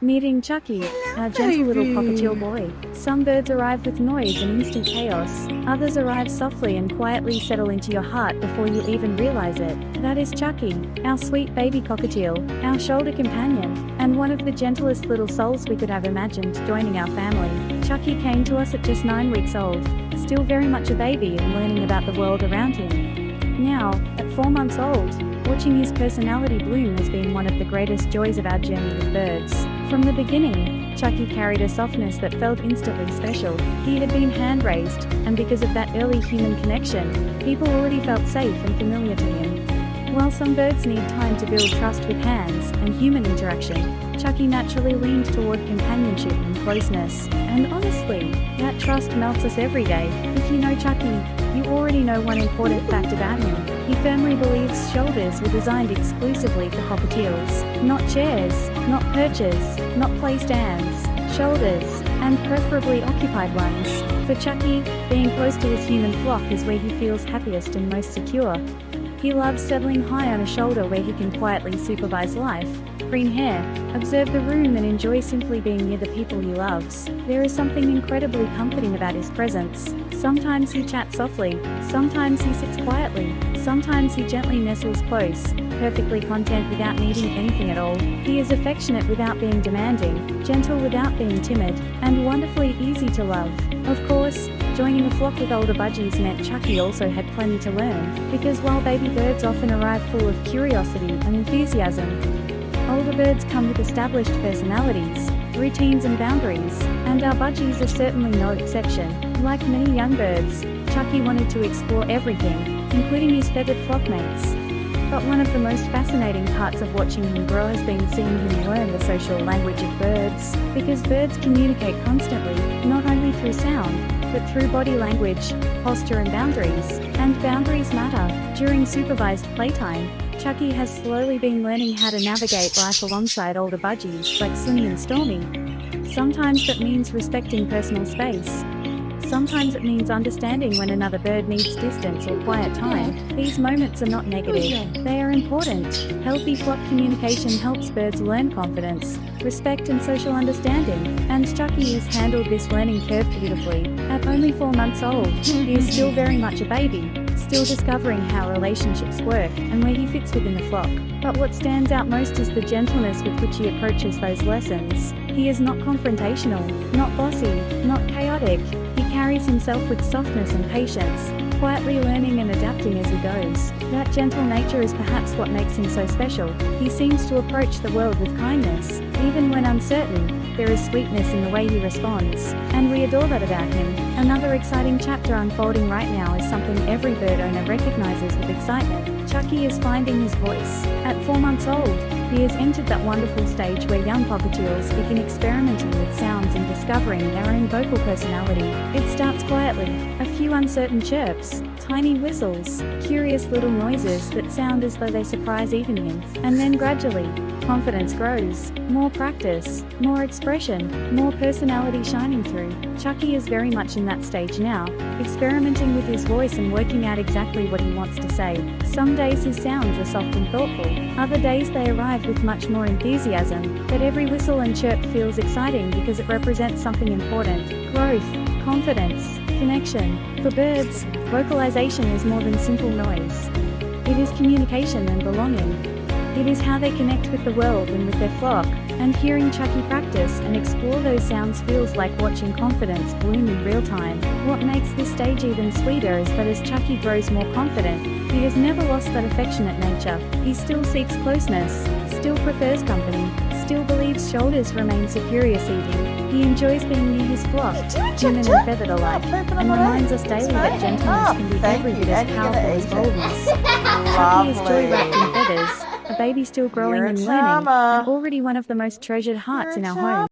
Meeting Chucky, our gentle little cockatiel boy. Some birds arrive with noise and instant chaos. Others arrive softly and quietly settle into your heart before you even realize it. That is Chucky, our sweet baby cockatiel, our shoulder companion, and one of the gentlest little souls we could have imagined joining our family. Chucky came to us at just 9 weeks old, still very much a baby and learning about the world around him. Now, at 4 months old, watching his personality bloom has been one of the greatest joys of our journey with birds. From the beginning, Chucky carried a softness that felt instantly special. He had been hand-raised, and because of that early human connection, people already felt safe and familiar to him. While some birds need time to build trust with hands and human interaction, Chucky naturally leaned toward companionship and closeness. And honestly, that trust melts us every day. If you know Chucky, you already know one important fact about him. He firmly believes shoulders were designed exclusively for cockatiels. Not chairs, not perches, not play stands. Shoulders, and preferably occupied ones. For Chucky, being close to his human flock is where he feels happiest and most secure. He loves settling high on a shoulder where he can quietly supervise life, preen hair, observe the room and enjoy simply being near the people he loves. There is something incredibly comforting about his presence. Sometimes he chats softly, sometimes he sits quietly, sometimes he gently nestles close, perfectly content without needing anything at all. He is affectionate without being demanding, gentle without being timid, and wonderfully easy to love. Of course, joining a flock with older budgies meant Chucky also had plenty to learn, because while baby birds often arrive full of curiosity and enthusiasm, older birds come with established personalities, routines and boundaries, and our budgies are certainly no exception. Like many young birds, Chucky wanted to explore everything, including his feathered flockmates. But one of the most fascinating parts of watching him grow has been seeing him learn the social language of birds, because birds communicate constantly, not only through sound, but through body language, posture and boundaries matter. During supervised playtime, Chucky has slowly been learning how to navigate life alongside older budgies like Sunni and Stormy. Sometimes that means respecting personal space. Sometimes it means understanding when another bird needs distance or quiet time. These moments are not negative, they are important. Healthy flock communication helps birds learn confidence, respect and social understanding, and Chucky has handled this learning curve beautifully. At only 4 months old, he is still very much a baby, still discovering how relationships work and where he fits within the flock. But what stands out most is the gentleness with which he approaches those lessons. He is not confrontational, not bossy, not chaotic. He carries himself with softness and patience, quietly learning and adapting as he goes. That gentle nature is perhaps what makes him so special. He seems to approach the world with kindness. Even when uncertain, there is sweetness in the way he responds, and we adore that about him. Another exciting chapter unfolding right now is something every bird owner recognizes with excitement. Chucky is finding his voice. At 4 months old, he has entered that wonderful stage where young cockatiels begin experimenting with sounds and discovering their own vocal personality. It starts quietly, a few uncertain chirps, tiny whistles, curious little noises that sound as though they surprise even him. And then gradually, confidence grows, more practice, more expression, more personality shining through. Chucky is very much in that stage now, experimenting with his voice and working out exactly what he wants to say. Some days his sounds are soft and thoughtful, other days they arrive with much more enthusiasm, but every whistle and chirp feels exciting because it represents something important: growth, confidence, connection. For birds, vocalization is more than simple noise. It is communication and belonging. It is how they connect with the world and with their flock, and hearing Chucky practice and explore those sounds feels like watching confidence bloom in real time. What makes this stage even sweeter is that as Chucky grows more confident, he has never lost that affectionate nature. He still seeks closeness, still prefers company, still believes shoulders remain superior seating. He enjoys being near his flock, human and feathered alike, and reminds us daily that gentleness can be every bit as powerful as boldness. Chucky is joy wrapped in feathers, a baby still growing and learning, and already one of the most treasured hearts in our home.